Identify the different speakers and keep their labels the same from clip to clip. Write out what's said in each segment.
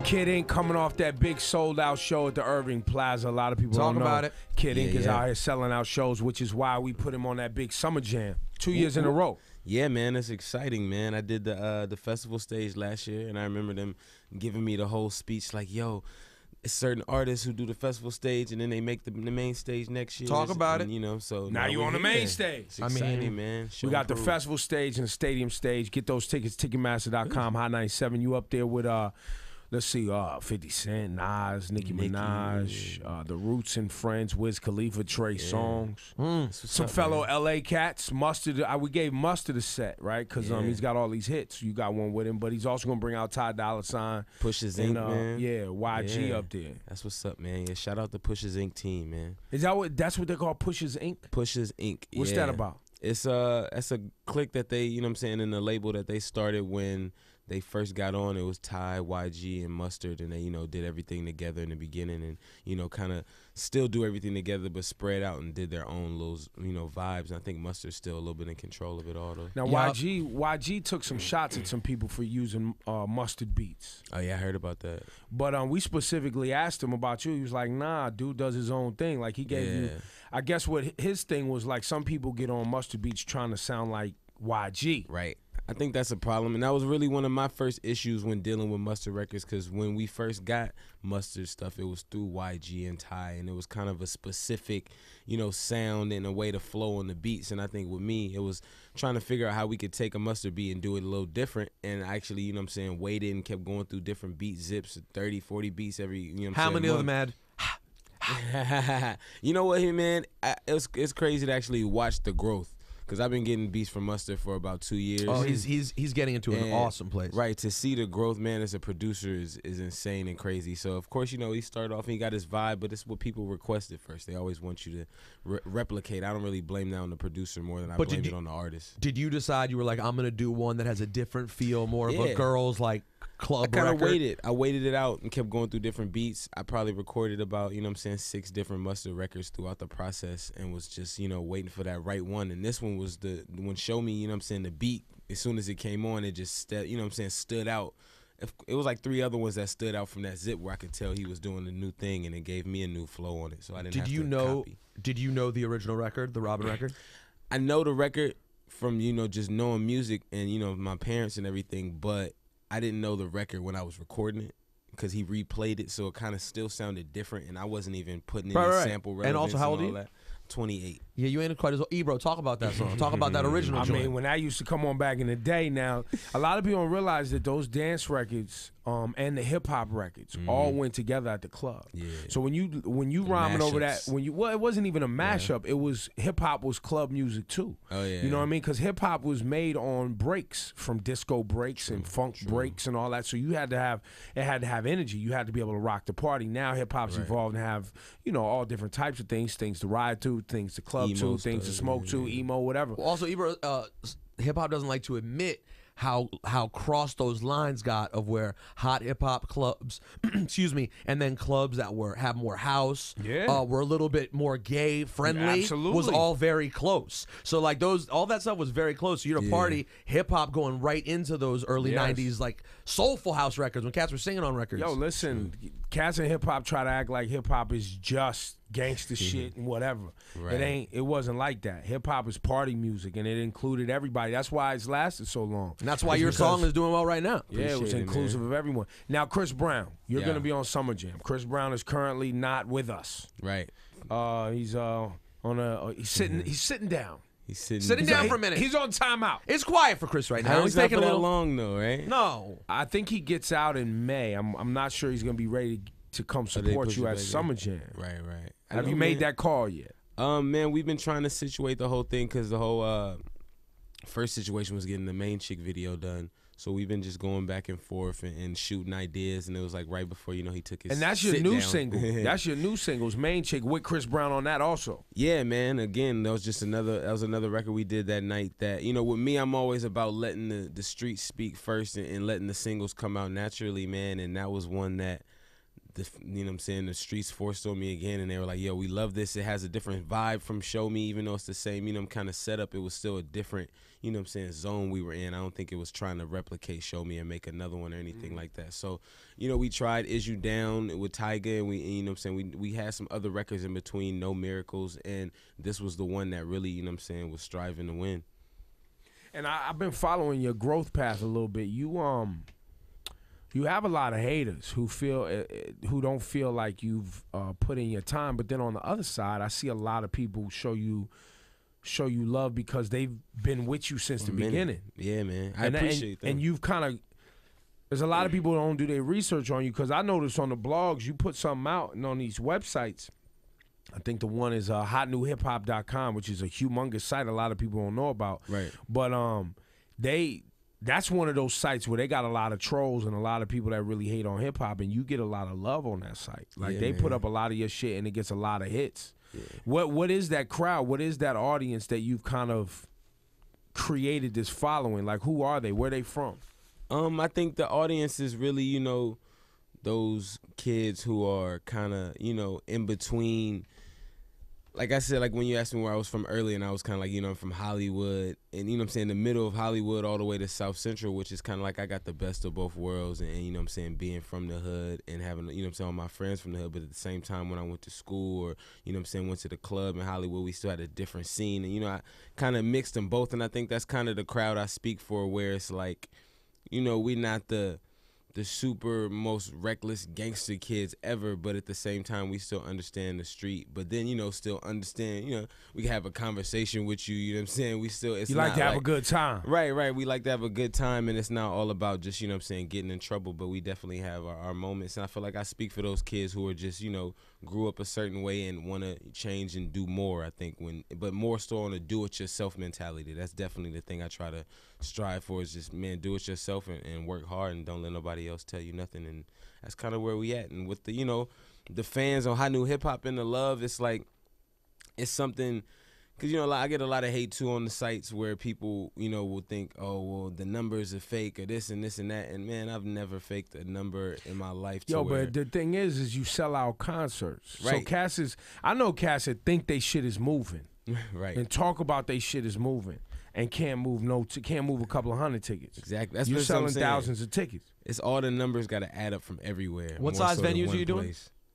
Speaker 1: Kid Ink coming off that big sold-out show at the Irving Plaza. A lot of people
Speaker 2: Talk
Speaker 1: don't know.
Speaker 2: about it.
Speaker 1: Kid Ink is out here selling out shows, which is why we put him on that big summer jam 2 years in a row.
Speaker 3: Yeah, man, it's exciting, man. I did the festival stage last year, and I remember them giving me the whole speech like, yo, it's certain artists who do the festival stage, and then they make the main stage next year.
Speaker 2: Talk about it.
Speaker 3: You know, so
Speaker 1: Now you on the main stage.
Speaker 3: It's exciting, man.
Speaker 1: We got the festival stage and the stadium stage. Get those tickets, Ticketmaster.com, Hot 97. You up there with, let's see, 50 Cent, Nas, Nicki Minaj, The Roots and Friends, Wiz Khalifa, Trey Songz. Some fellow LA cats. Mustard, we gave Mustard a set, right? Because he's got all these hits. You got one with him, but he's also going to bring out Ty Dolla $ign.
Speaker 3: Push's Inc., man.
Speaker 1: Yeah, YG up there.
Speaker 3: That's what's up, man. Yeah, shout out the Push's Inc. team, man.
Speaker 1: Is that's what they call Push's Inc.?
Speaker 3: Push's Inc.
Speaker 1: What's that about?
Speaker 3: It's that's a clique that they, you know what I'm saying, in the label that they started when they first got on. It was Ty, YG, and Mustard, and they, you know, did everything together in the beginning, and, you know, kind of still do everything together, but spread out and did their own little, you know, vibes. And I think Mustard's still a little bit in control of it all, though.
Speaker 1: Now, YG took some shots at some people for using Mustard beats.
Speaker 3: Oh yeah, I heard about that.
Speaker 1: But we specifically asked him about you. He was like, nah, dude does his own thing. Like, he gave you, I guess what his thing was, like, some people get on Mustard beats trying to sound like YG.
Speaker 3: Right. I think that's a problem, and that was really one of my first issues when dealing with Mustard Records, because when we first got Mustard stuff, it was through YG and Ty, and it was kind of a specific, you know, sound and a way to flow on the beats. And I think with me, it was trying to figure out how we could take a Mustard beat and do it a little different, and actually, you know what I'm saying, waited and kept going through different beat zips, 30, 40 beats every, you know what I'm saying.
Speaker 2: How many of them had?
Speaker 3: You know what, man? It's crazy to actually watch the growth. Because I've been getting beats from Mustard for about 2 years.
Speaker 2: Oh, he's getting into an awesome place.
Speaker 3: Right, to see the growth, man, as a producer is insane and crazy. So, of course, you know, he started off and he got his vibe, but it's what people requested first. They always want you to replicate. I don't really blame that on the producer more than I blame it on the artist.
Speaker 2: Did you decide you were like, I'm going to do one that has a different feel, more of a girl's, like, club record?
Speaker 3: I kind of waited. I waited it out and kept going through different beats. I probably recorded about, you know what I'm saying, 6 different Mustard records throughout the process and was just, you know, waiting for that right one. And this one was the one Show Me, you know what I'm saying, the beat, as soon as it came on, it just, you know what I'm saying, stood out. It was like 3 other ones that stood out from that zip where I could tell he was doing a new thing, and it gave me a new flow on it. So I didn't have to copy.
Speaker 2: Did you know the original record, the Robin record?
Speaker 3: I know the record from, you know, just knowing music and, you know, my parents and everything, but I didn't know the record when I was recording it because he replayed it, so it kind of still sounded different, and I wasn't even putting in sample relevance.
Speaker 2: And also, how old are you?
Speaker 3: That. 28.
Speaker 2: Yeah, you ain't quite as old. Ebro, talk about that song. Talk about that original joint.
Speaker 1: I mean, when that used to come on back in the day, now, a lot of people don't realize that those dance records and the hip-hop records all went together at the club.
Speaker 3: Yeah.
Speaker 1: So when you rhyming over that, well, it wasn't even a mashup. It was, hip-hop was club music, too.
Speaker 3: Oh, yeah.
Speaker 1: You know what I mean? Because hip-hop was made on breaks, from disco breaks and funk breaks and all that. So it had to have energy. You had to be able to rock the party. Now hip-hop's evolved and have, you know, all different types of things to ride to, things to club to, things to smoke to, emo, whatever.
Speaker 2: Well, also, Ebro, hip-hop doesn't like to admit how crossed those lines got of where hot hip-hop clubs, excuse me, and then clubs that have more house, were a little bit more gay friendly, was all very close. So like all that stuff was very close. So you'd a party, hip-hop going right into those early 90s like soulful house records when cats were singing on records.
Speaker 1: Yo, listen, cats and hip-hop try to act like hip-hop is just gangster shit and whatever. Right. It wasn't like that. Hip hop is party music, and it included everybody. That's why it's lasted so long.
Speaker 2: And that's why your song is doing well right now.
Speaker 1: Yeah, it was inclusive of everyone. Now, Chris Brown, you're gonna be on Summer Jam. Chris Brown is currently not with us.
Speaker 3: Right.
Speaker 1: He's he's sitting down.
Speaker 3: He's
Speaker 2: sitting down for a minute.
Speaker 1: He's on timeout.
Speaker 2: It's quiet for Chris right now.
Speaker 3: He's taking a little long though, right?
Speaker 2: No,
Speaker 1: I think he gets out in May. I'm not sure he's gonna be ready to come support you at
Speaker 3: Summer
Speaker 1: Jam.
Speaker 3: Right.
Speaker 1: Have you made that call yet?
Speaker 3: Man, we've been trying to situate the whole thing because the whole first situation was getting the Main Chick video done. So we've been just going back and forth and shooting ideas, and it was like right before, you know, he took his
Speaker 1: And that's your new
Speaker 3: down.
Speaker 1: single. That's your new singles, Main Chick, with Chris Brown on that also.
Speaker 3: Yeah, man. Again, that was another record we did that night that, you know, with me, I'm always about letting the streets speak first and letting the singles come out naturally, man. And that was one that you know what I'm saying, the streets forced on me again, and they were like, yo, we love this. It has a different vibe from Show Me, even though it's the same, you know, kind of setup. It was still a different, you know what I'm saying, zone we were in. I don't think it was trying to replicate Show Me and make another one or anything like that. So, you know, we tried Is You Down with Tyga, and you know what I'm saying, we had some other records in between, No Miracles, and this was the one that really, you know what I'm saying, was striving to win.
Speaker 1: And I've been following your growth path a little bit. You have a lot of haters who don't feel like you've put in your time, but then on the other side, I see a lot of people show you love because they've been with you since the beginning.
Speaker 3: Yeah, man. I appreciate that.
Speaker 1: And you've kind of, there's a lot of people who don't do their research on you, because I noticed on the blogs you put something out, and on these websites, I think the one is hotnewhiphop.com, which is a humongous site a lot of people don't know about.
Speaker 3: Right.
Speaker 1: But that's one of those sites where they got a lot of trolls and a lot of people that really hate on hip hop, and you get a lot of love on that site. Like they put up a lot of your shit and it gets a lot of hits. Yeah. What is that crowd? What is that audience that you've kind of created this following? Like, who are they? Where are they from?
Speaker 3: I think the audience is really, you know, those kids who are kind of, you know, in between. Like I said, like when you asked me where I was from earlier, and I was kind of like, you know, I'm from Hollywood, and you know what I'm saying, the middle of Hollywood all the way to South Central, which is kind of like I got the best of both worlds, and you know what I'm saying, being from the hood and having, you know what I'm saying, all my friends from the hood, but at the same time when I went to school or, you know what I'm saying, went to the club in Hollywood, we still had a different scene, and you know, I kind of mixed them both, and I think that's kind of the crowd I speak for, where it's like, you know, we not the super most reckless gangster kids ever, but at the same time we still understand the street, but then, you know, still understand, you know, we can have a conversation with you, you know what I'm saying, we still, it's
Speaker 1: you like to have a good time.
Speaker 3: Right, we like to have a good time, and it's not all about just, you know what I'm saying, getting in trouble, but we definitely have our moments, and I feel like I speak for those kids who are just, you know, grew up a certain way and want to change and do more, I think, but more so on a do-it-yourself mentality. That's definitely the thing I try to strive for, is just, man, do it yourself and work hard and don't let nobody else tell you nothing, and that's kind of where we at. And with the, you know, the fans on Hot New Hip Hop and the love, it's like, it's something, because, you know, I get a lot of hate too on the sites where people, you know, will think, oh, well, the numbers are fake or this and this and that. And man, I've never faked a number in my life.
Speaker 1: But the thing is you sell out concerts.
Speaker 3: Right.
Speaker 1: So I know cats that think they shit is moving.
Speaker 3: Right.
Speaker 1: And talk about they shit is moving and can't move a couple of hundred tickets.
Speaker 3: Exactly. That's
Speaker 1: You're
Speaker 3: what
Speaker 1: selling
Speaker 3: I'm saying.
Speaker 1: Thousands of tickets.
Speaker 3: It's all the numbers got to add up from everywhere.
Speaker 2: What size venues are you doing?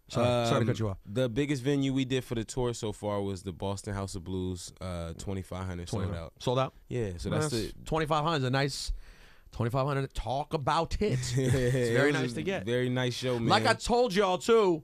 Speaker 2: Sorry to cut you off.
Speaker 3: The biggest venue we did for the tour so far was the Boston House of Blues, 2,500 sold out.
Speaker 2: Sold out?
Speaker 3: Yeah, so that's the
Speaker 2: 2,500 is a nice 2,500 to talk about it. It's very nice to get.
Speaker 3: Very nice show, man.
Speaker 2: Like I told y'all too,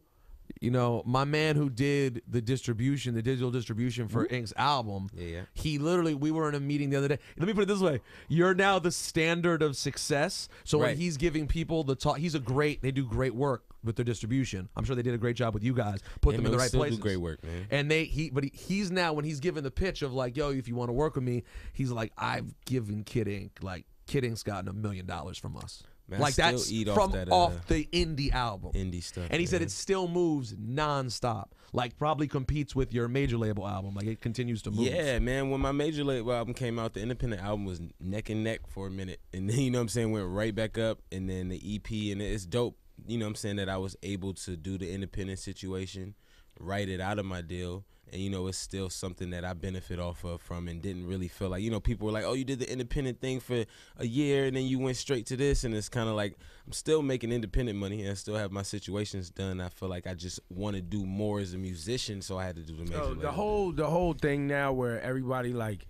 Speaker 2: you know, my man who did the distribution, the digital distribution for Ink's album, he literally, we were in a meeting the other day. Let me put it this way. You're now the standard of success. So when he's giving people the talk, they do great work with their distribution. I'm sure they did a great job with you guys. Put them in the right places.
Speaker 3: Do great work, man.
Speaker 2: And he's now, when he's given the pitch of like, yo, if you want to work with me, he's like, I've given Kid Ink, like Kid Ink's gotten $1 million from us.
Speaker 3: Man,
Speaker 2: like that's from off the indie album.
Speaker 3: Indie stuff.
Speaker 2: And he said it still moves nonstop. Like probably competes with your major label album. Like it continues to move.
Speaker 3: Yeah, man. When my major label album came out, the independent album was neck and neck for a minute. And then, you know what I'm saying, went right back up. And then the EP, and it's dope, you know what I'm saying, that I was able to do the independent situation, write it out of my deal. And, you know, it's still something that I benefit off of from, and didn't really feel like, you know, people were like, oh, you did the independent thing for a year and then you went straight to this. And it's kind of like, I'm still making independent money and I still have my situations done. I feel like I just want to do more as a musician, so I had to do the major label.
Speaker 1: The whole thing now where everybody like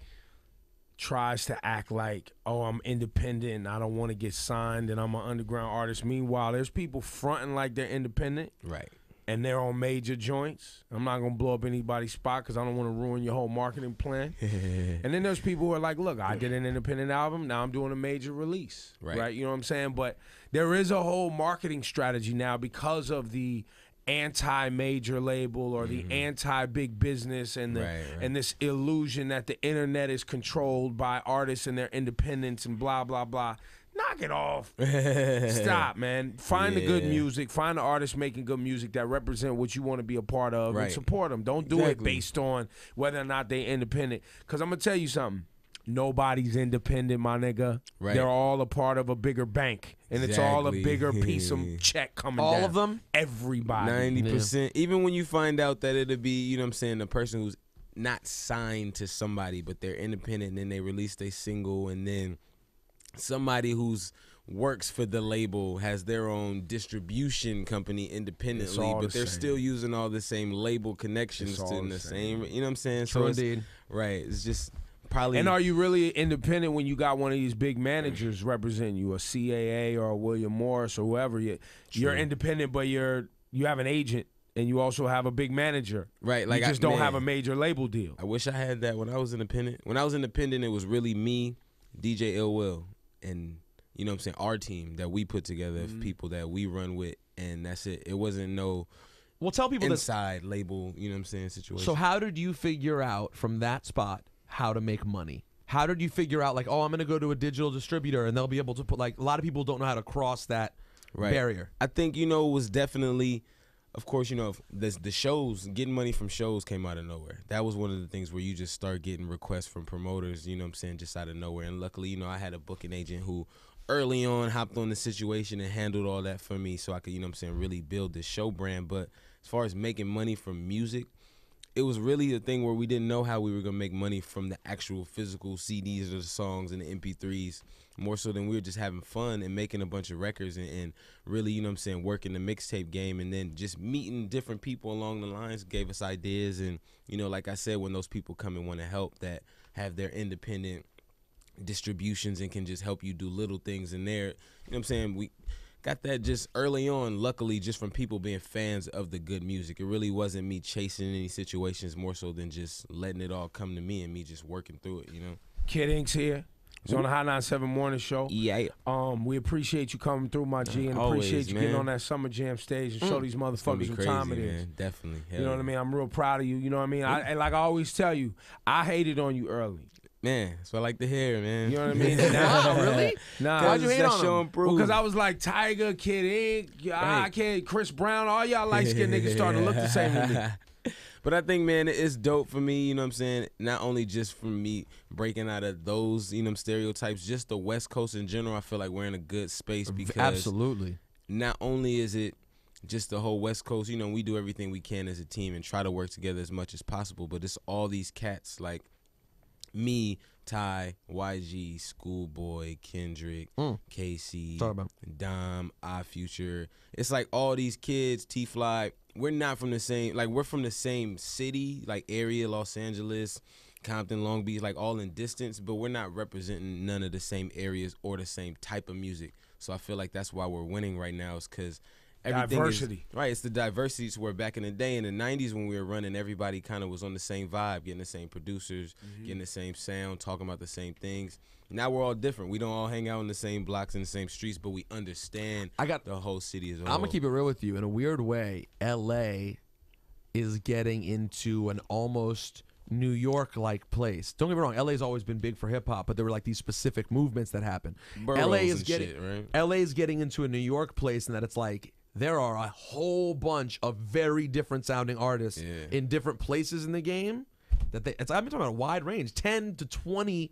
Speaker 1: tries to act like, oh, I'm independent and I don't want to get signed and I'm an underground artist. Meanwhile, there's people fronting like they're independent.
Speaker 3: Right.
Speaker 1: And they're on major joints. I'm not going to blow up anybody's spot because I don't want to ruin your whole marketing plan. And then there's people who are like, look, I did an independent album. Now I'm doing a major release. Right? You know what I'm saying? But there is a whole marketing strategy now because of the anti-major label or the anti-big business and and this illusion that the internet is controlled by artists and their independence and blah, blah, blah. Knock it off. Stop, man. Find the good music. Find the artists making good music that represent what you want to be a part of and support them. Don't do it based on whether or not they're independent. Because I'm going to tell you something. nobody's independent, my nigga.
Speaker 3: Right.
Speaker 1: They're all a part of a bigger bank, and it's all a
Speaker 3: Exactly.
Speaker 1: bigger piece of check coming
Speaker 2: All
Speaker 1: down.
Speaker 2: of them?
Speaker 1: Everybody.
Speaker 3: 90%. Even when you find out that it'll be, you know what I'm saying, the person who's not signed to somebody, but they're independent, and then they release their single, and then somebody who's works for the label has their own distribution company independently,
Speaker 1: all
Speaker 3: but
Speaker 1: the
Speaker 3: they're
Speaker 1: same.
Speaker 3: still using all the same label connections
Speaker 1: It's
Speaker 3: to
Speaker 1: all
Speaker 3: the
Speaker 1: the
Speaker 3: same. You know what I'm saying?
Speaker 2: True
Speaker 3: it's,
Speaker 2: indeed.
Speaker 3: right. It's just probably.
Speaker 1: And are you really independent when you got one of these big managers representing you, a CAA or a William Morris or whoever? You're independent, but you have an agent and you also have a big manager.
Speaker 3: Right, like
Speaker 1: you just don't
Speaker 3: man,
Speaker 1: have a major label deal.
Speaker 3: I wish I had that when I was independent. When I was independent, it was really me, DJ Ill Will, and you know what I'm saying, our team that we put together of people that we run with, and that's it. It wasn't no
Speaker 2: Well, tell people this.
Speaker 3: inside label, you know what I'm saying, situation.
Speaker 2: So how did you figure out from that spot how to make money? How did you figure out, like, oh, I'm going to go to a digital distributor and they'll be able to put, like, a lot of people don't know how to cross that barrier.
Speaker 3: I think, you know, it was definitely, of course, you know, the shows, getting money from shows came out of nowhere. That was one of the things where you just start getting requests from promoters, you know what I'm saying, just out of nowhere. And luckily, you know, I had a booking agent who early on hopped on the situation and handled all that for me so I could, you know what I'm saying, really build this show brand. But as far as making money from music, it was really a thing where we didn't know how we were going to make money from the actual physical CDs or the songs and the MP3s, more so than we were just having fun and making a bunch of records and really, you know what I'm saying, working the mixtape game, and then just meeting different people along the lines gave us ideas. And, you know, like I said, when those people come and want to help that have their independent distributions and can just help you do little things in there, you know what I'm saying, we got that just early on, luckily, just from people being fans of the good music. It really wasn't me chasing any situations, more so than just letting it all come to me and me just working through it, you know.
Speaker 1: Kid Ink's here. He's on the Hot 97 Morning Show.
Speaker 3: Yeah.
Speaker 1: We appreciate you coming through, my G, and
Speaker 3: Always,
Speaker 1: appreciate you getting
Speaker 3: man.
Speaker 1: on that Summer Jam stage and show these
Speaker 3: It's gonna
Speaker 1: motherfuckers
Speaker 3: be
Speaker 1: what
Speaker 3: crazy,
Speaker 1: time it is.
Speaker 3: man. Definitely.
Speaker 1: You know what I mean? I'm real proud of you. You know what I mean? And like I always tell you, I hated on you early.
Speaker 3: Man, that's what I like to hear, man.
Speaker 1: You know what I mean?
Speaker 2: Wow, really?
Speaker 1: Nah.
Speaker 2: Why'd you hate on him?
Speaker 1: Because I was like Tiger, Kid Ink, I can't, Chris Brown, all y'all light-skinned niggas starting to look the same to me.
Speaker 3: But I think, man, it's dope for me, you know what I'm saying? Not only just from me breaking out of those, you know, stereotypes, just the West Coast in general, I feel like we're in a good space because
Speaker 2: Absolutely.
Speaker 3: not only is it just the whole West Coast, you know, we do everything we can as a team and try to work together as much as possible, but it's all these cats like me, Ty, YG, Schoolboy, Kendrick, Casey, Dom, iFuture. It's like all these kids, T-Fly, we're not from the same, like we're from the same city, like area, Los Angeles, Compton, Long Beach, like all in distance, but we're not representing none of the same areas or the same type of music. So I feel like that's why we're winning right now, is because everything
Speaker 1: Diversity.
Speaker 3: Right, it's the diversity to where back in the day, in the 90s when we were running, everybody kind of was on the same vibe, getting the same producers, getting the same sound, talking about the same things. Now we're all different. We don't all hang out in the same blocks and the same streets, but we understand the whole city as a whole.
Speaker 2: I'm going to keep it real with you. In a weird way, L.A. is getting into an almost New York-like place. Don't get me wrong, LA's always been big for hip-hop, but there were like these specific movements that happened. LA is getting LA is getting into a New York place, and that it's like there are a whole bunch of very different sounding artists in different places in the game. I've been talking about a wide range, 10 to 20,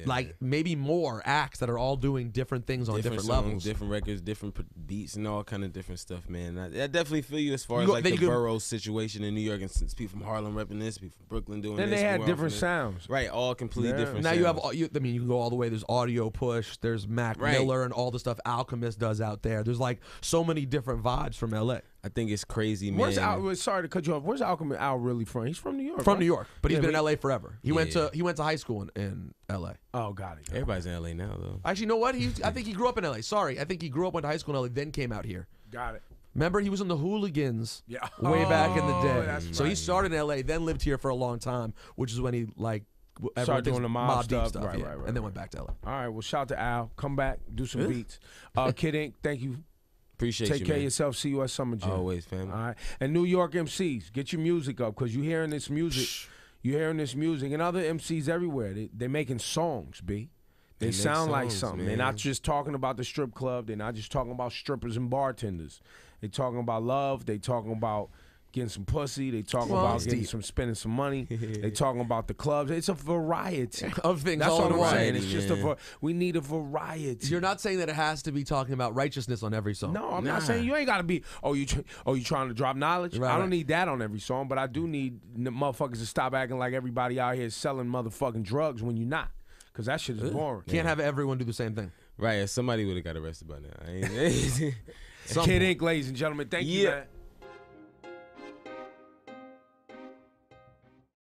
Speaker 2: like maybe more acts that are all doing different things on different
Speaker 3: songs,
Speaker 2: levels,
Speaker 3: different records, different beats, and all kind of different stuff, man. I definitely feel you as far as like the borough situation in New York, and since people from Harlem repping this, people from Brooklyn doing this.
Speaker 1: Then they had different sounds.
Speaker 3: Right, all completely different
Speaker 2: now
Speaker 3: sounds.
Speaker 2: you have, I mean, you can go all the way. There's Audio Push, there's Mac Miller, and all the stuff Alchemist does out there. There's like so many different vibes from LA.
Speaker 3: I think it's crazy, man.
Speaker 1: Sorry to cut you off. Where's Alchemist Al really from? He's from New York.
Speaker 2: From New York, but he's been in LA forever. He went to high school in LA.
Speaker 1: Oh, got it.
Speaker 3: Everybody's in LA now, though.
Speaker 2: Actually, you know what? I think he grew up in LA. Sorry, I think he grew up, went to high school in LA, then came out here.
Speaker 1: Got it.
Speaker 2: Remember, he was in the Hooligans way back in the day. So he started in LA, then lived here for a long time, which is when he
Speaker 1: started doing the mob
Speaker 2: Deep
Speaker 1: stuff. Right,
Speaker 2: and then went back to LA.
Speaker 1: All right, well, shout out to Al. Come back, do some beats. Kid Ink, thank you.
Speaker 3: Appreciate you,
Speaker 1: Take care of yourself. See you at Summer Jam.
Speaker 3: Always, family.
Speaker 1: All right. And New York MCs, get your music up, because you're hearing this music. You're hearing this music. And other MCs everywhere, they're making songs, B. They sound like something. Man. They're not just talking about the strip club. They're not just talking about strippers and bartenders. They're talking about love. They're talking about getting some pussy. They talking about getting spending some money. They talking about the clubs. It's a variety
Speaker 2: of things.
Speaker 1: That's
Speaker 2: all
Speaker 1: all
Speaker 2: in
Speaker 1: I'm
Speaker 2: one.
Speaker 1: saying. It's just we need a variety.
Speaker 2: You're not saying that it has to be talking about righteousness on every song.
Speaker 1: No, I'm not saying you ain't got to be. You trying to drop knowledge?
Speaker 2: Right,
Speaker 1: I don't need that on every song, but I do need motherfuckers to stop acting like everybody out here is selling motherfucking drugs when you're not, because that shit is boring.
Speaker 2: Can't have everyone do the same thing.
Speaker 3: Right, somebody would have got arrested by now.
Speaker 1: Kid Ink, ladies and gentlemen, thank you, man.